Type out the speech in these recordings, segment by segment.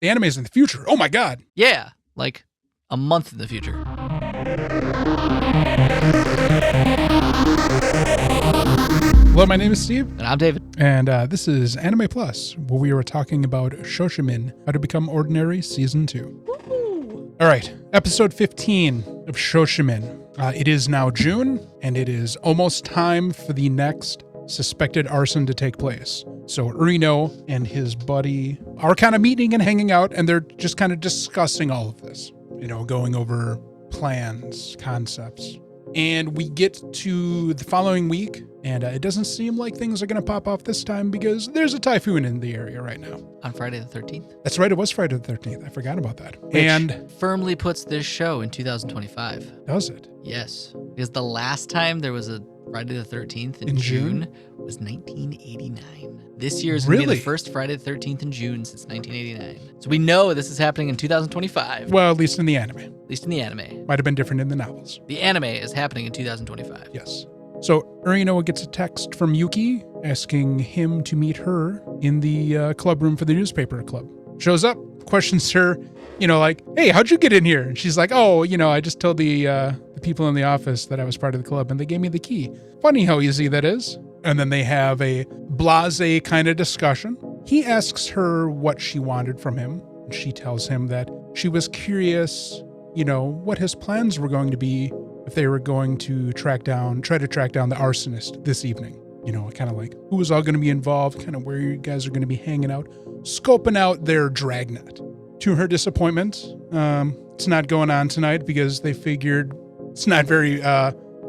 The anime's in the future. Oh my God. Yeah, like a month in the future. Hello, my name is Steve. And I'm David. And this is Anime Plus, where we were talking about Shoshimin, How to Become Ordinary, Season 2. Woo-hoo. All right, episode 15 of Shoshimin. It is now June, and it is almost time for the next suspected arson to take place. So Urino and his buddy are kind of meeting and hanging out, and they're just kind of discussing all of this, going over plans, concepts. And we get to the following week, and it doesn't seem like things are going to pop off this time because there's a typhoon in the area right now. On Friday the 13th? That's right, it was Friday the 13th. I forgot about that. Which firmly puts this show in 2025. Does it? Yes, because the last time there was a Friday the 13th in June was 1989. This year is going to be the first Friday the 13th in June since 1989. So we know this is happening in 2025. Well, at least in the anime. At least in the anime. Might have been different in the novels. The anime is happening in 2025. Yes. So Urino gets a text from Yuki asking him to meet her in the club room for the newspaper club. Shows up, questions her, hey, how'd you get in here? And she's like, I just told the people in the office that I was part of the club and they gave me the key. Funny how easy that is. And then they have a blasé kind of discussion. He asks her what she wanted from him. And she tells him that she was curious, what his plans were going to be if they were going to try to track down the arsonist this evening. Kind of like who was all going to be involved, kind of where you guys are going to be hanging out, scoping out their dragnet. To her disappointment, it's not going on tonight because they figured it's not very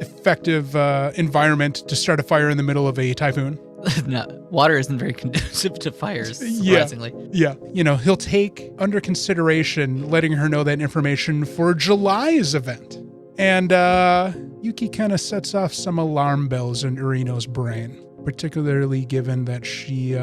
effective environment to start a fire in the middle of a typhoon. No, water isn't very conducive to fires, surprisingly. Yeah. He'll take under consideration letting her know that information for July's event. And Yuki kind of sets off some alarm bells in Urino's brain, particularly given that she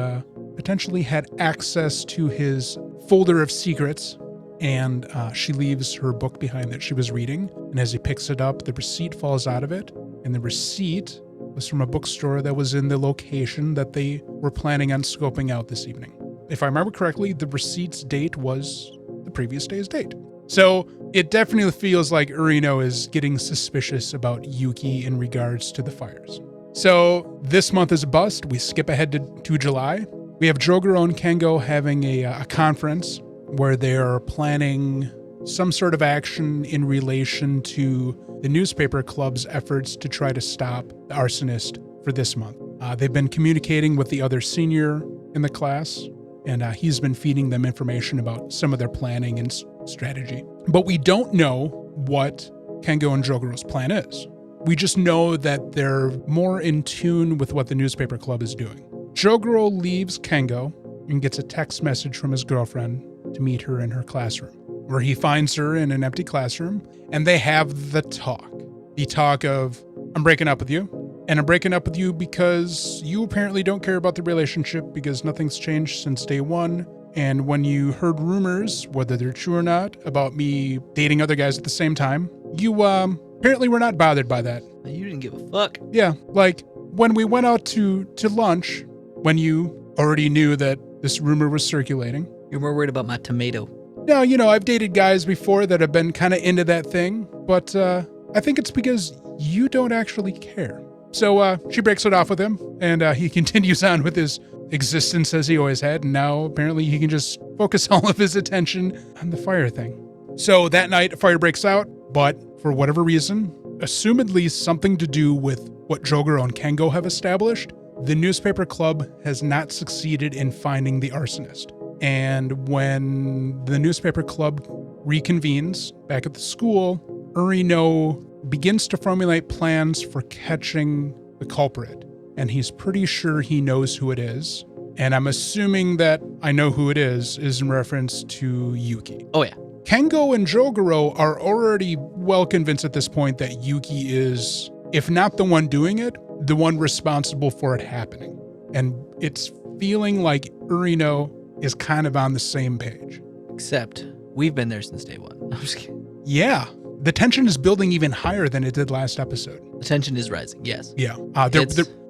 potentially had access to his folder of secrets. And she leaves her book behind that she was reading. And as he picks it up, the receipt falls out of it. And the receipt was from a bookstore that was in the location that they were planning on scoping out this evening. If I remember correctly, the receipt's date was the previous day's date. So it definitely feels like Urino is getting suspicious about Yuki in regards to the fires. So this month is a bust. We skip ahead to July. We have Jogoro and Kengo having a conference where they're planning some sort of action in relation to the newspaper club's efforts to try to stop the arsonist for this month. They've been communicating with the other senior in the class, and he's been feeding them information about some of their planning and strategy. But we don't know what Kengo and Jogoro's plan is. We just know that they're more in tune with what the newspaper club is doing. Jogoro leaves Kengo and gets a text message from his girlfriend to meet her in her classroom, where he finds her in an empty classroom, and they have the talk. The talk of, I'm breaking up with you, and I'm breaking up with you because you apparently don't care about the relationship because nothing's changed since day one, and when you heard rumors, whether they're true or not, about me dating other guys at the same time, you apparently were not bothered by that. You didn't give a fuck. Yeah, like when we went out to lunch, when you already knew that this rumor was circulating. You're more worried about my tomato. No, I've dated guys before that have been kind of into that thing, but I think it's because you don't actually care. So she breaks it off with him, and he continues on with his existence as he always had, and now apparently he can just focus all of his attention on the fire thing. So that night, a fire breaks out, but for whatever reason, assumedly something to do with what Jogoro and Kengo have established, the newspaper club has not succeeded in finding the arsonist. And when the newspaper club reconvenes back at the school, Urino begins to formulate plans for catching the culprit. And he's pretty sure he knows who it is. And I'm assuming that I know who it is in reference to Yuki. Oh, yeah. Kengo and Jogoro are already well convinced at this point that Yuki is, if not the one doing it, the one responsible for it happening. And it's feeling like Urino is kind of on the same page. Except we've been there since day one. I'm just kidding. Yeah. The tension is building even higher than it did last episode. The tension is rising, yes. Yeah.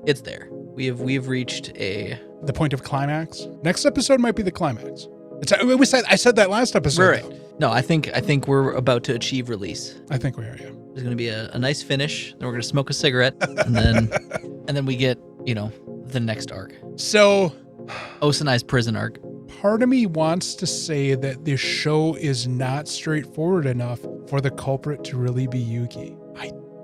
It's there. We have reached the point of climax. Next episode might be the climax. I said that last episode. Right. No, I think we're about to achieve release. I think we are, yeah. There's going to be a nice finish. Then we're going to smoke a cigarette. And then we get, the next arc. So... Osanai's prison arc. Part of me wants to say that this show is not straightforward enough for the culprit to really be Yuki.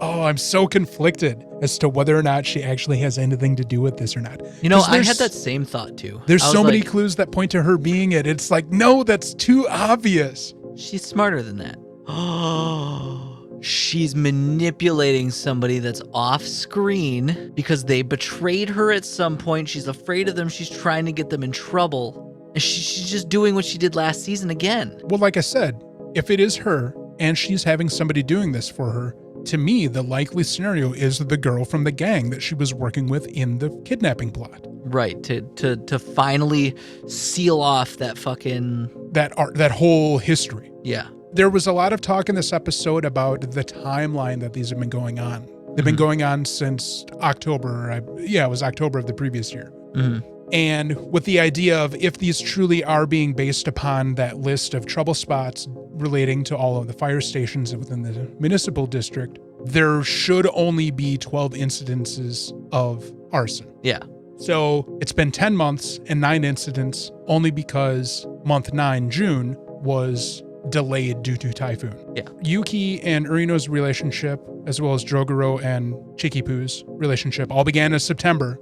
I'm so conflicted as to whether or not she actually has anything to do with this or not. I had that same thought too. There's so many clues that point to her being it. It's like, no, that's too obvious. She's smarter than that. Oh, she's manipulating somebody that's off screen because they betrayed her at some point. She's afraid of them. She's trying to get them in trouble. And she's just doing what she did last season again. Well, like I said, if it is her and she's having somebody doing this for her, to me, the likely scenario is the girl from the gang that she was working with in the kidnapping plot. Right, to finally seal off that fucking... That whole history. Yeah. There was a lot of talk in this episode about the timeline that these have been going on. They've been going on since October. It was October of the previous year. Mm-hmm. And with the idea of if these truly are being based upon that list of trouble spots relating to all of the fire stations within the municipal district, there should only be 12 incidences of arson. Yeah. So it's been 10 months and 9 incidents only because month 9, June, was delayed due to typhoon. Yeah. Yuki and Urino's relationship, as well as Jogoro and Chikipu's relationship, all began in September.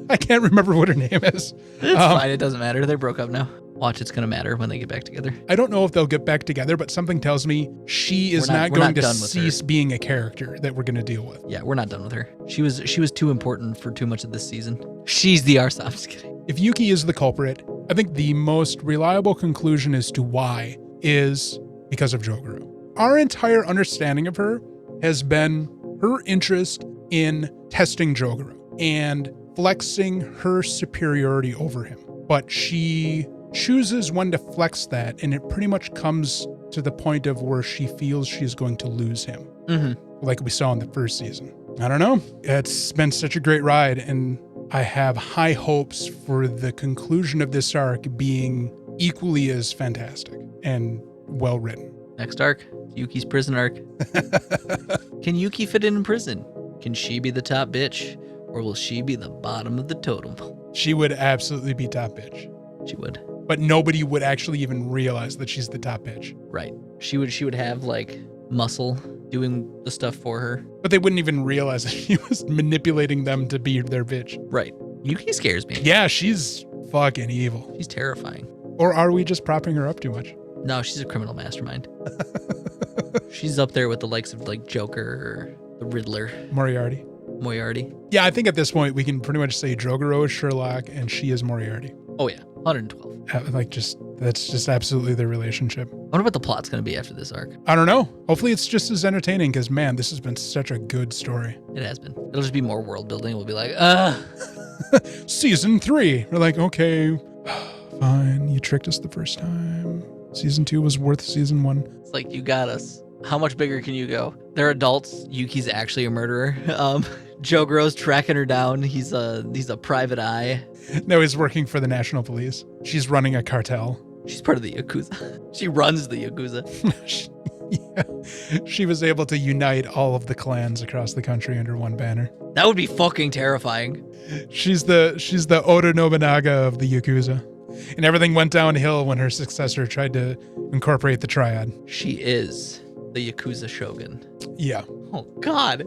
I can't remember what her name is. It's fine. It doesn't matter. They broke up now. Watch, it's going to matter when they get back together. I don't know if they'll get back together, but something tells me she is not going to cease being a character that we're going to deal with. Yeah, we're not done with her. She was too important for too much of this season. She's the arsonist. I'm just kidding. If Yuki is the culprit, I think the most reliable conclusion as to why is because of Jogoro. Our entire understanding of her has been her interest in testing Jogoro and flexing her superiority over him. But she chooses when to flex that, and it pretty much comes to the point of where she feels she's going to lose him. Mm-hmm. Like we saw in the first season. I don't know. It's been such a great ride, and I have high hopes for the conclusion of this arc being equally as fantastic and well written. Next arc, Yuki's prison arc. Can Yuki fit in prison? Can she be the top bitch? Or will she be the bottom of the totem? She would absolutely be top bitch. She would. But nobody would actually even realize that she's the top bitch. Right. She would have like muscle doing the stuff for her. But they wouldn't even realize that she was manipulating them to be their bitch. Right. Yuki scares me. Yeah, she's fucking evil. She's terrifying. Or are we just propping her up too much? No, she's a criminal mastermind. She's up there with the likes of like Joker or the Riddler. Moriarty. Yeah, I think at this point we can pretty much say Jogoro is Sherlock and she is Moriarty. Oh yeah, 112. That's just absolutely their relationship. I wonder what the plot's going to be after this arc. I don't know. Hopefully it's just as entertaining because, man, this has been such a good story. It has been. It'll just be more world building. We'll be like, Season 3. We're like, okay, fine. You tricked us the first time. Season 2 was worth season 1. It's like, you got us. How much bigger can you go? They're adults. Yuki's actually a murderer. Jogoro's tracking her down. He's a private eye. No, he's working for the National Police. She's running a cartel. She's part of the Yakuza. She runs the Yakuza. Yeah. She was able to unite all of the clans across the country under one banner. That would be fucking terrifying. She's the Oda Nobunaga of the Yakuza. And everything went downhill when her successor tried to incorporate the triad. She is the Yakuza Shogun. Yeah. Oh, God.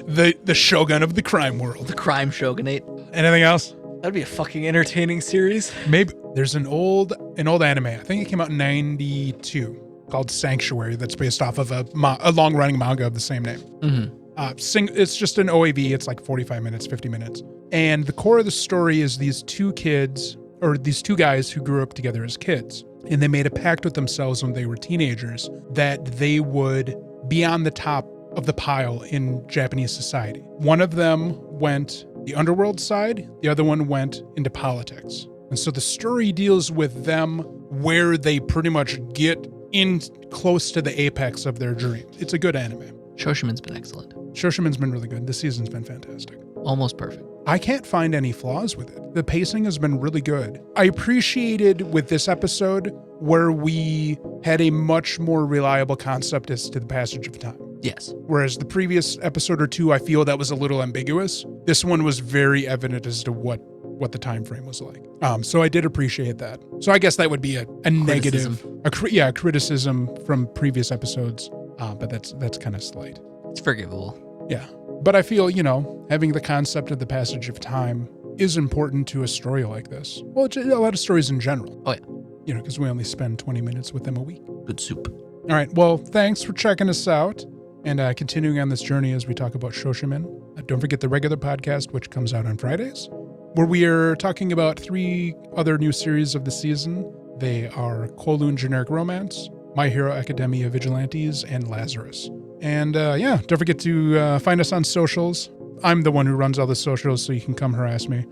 The Shogun of the crime world. The crime shogunate. Anything else? That'd be a fucking entertaining series. Maybe. There's an old anime. I think it came out in 92 called Sanctuary that's based off of a long-running manga of the same name. Mm-hmm. It's just an OAV. It's like 45 minutes, 50 minutes. And the core of the story is these two guys who grew up together as kids. And they made a pact with themselves when they were teenagers that they would be on the top of the pile in Japanese society. One of them went the underworld side, the other one went into politics. And so the story deals with them where they pretty much get in close to the apex of their dreams. It's a good anime. Shoshimin's been excellent. Shoshimin's been really good. This season's been fantastic. Almost perfect. I can't find any flaws with it. The pacing has been really good. I appreciated with this episode where we had a much more reliable concept as to the passage of time. Yes. Whereas the previous episode or two, I feel that was a little ambiguous. This one was very evident as to what the time frame was like. So I did appreciate that. So I guess that would be a negative, a criticism from previous episodes. But that's kind of slight. It's forgivable. Yeah. But I feel, having the concept of the passage of time is important to a story like this. Well, a lot of stories in general. Oh, yeah. Because we only spend 20 minutes with them a week. Good soup. All right. Well, thanks for checking us out and continuing on this journey as we talk about Shoshimin. Don't forget the regular podcast, which comes out on Fridays, where we are talking about 3 other new series of the season. They are Kowloon Generic Romance, My Hero Academia Vigilantes, and Lazarus. And don't forget to find us on socials. I'm the one who runs all the socials, so you can come harass me.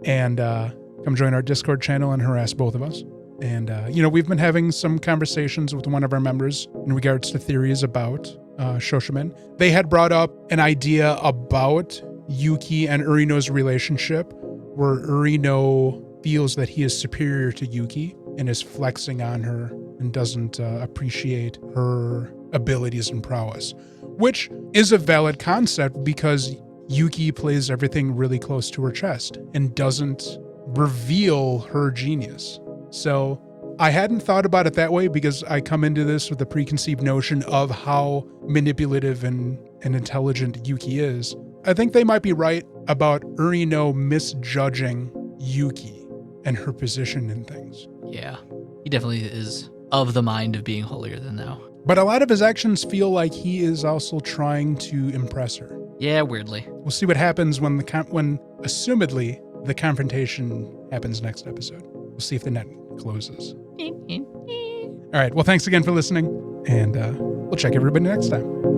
And come join our Discord channel and harass both of us. And, we've been having some conversations with one of our members in regards to theories about Shoshimin. They had brought up an idea about Yuki and Urino's relationship, where Urino feels that he is superior to Yuki and is flexing on her and doesn't appreciate her abilities and prowess, which is a valid concept because Yuki plays everything really close to her chest and doesn't reveal her genius. So I hadn't thought about it that way because I come into this with a preconceived notion of how manipulative and intelligent Yuki is. I think they might be right about Urino misjudging Yuki and her position in things. Yeah, he definitely is of the mind of being holier than thou. But a lot of his actions feel like he is also trying to impress her. Yeah, weirdly. We'll see what happens when assumedly, the confrontation happens next episode. We'll see if the net closes. All right. Well, thanks again for listening, and we'll check everybody next time.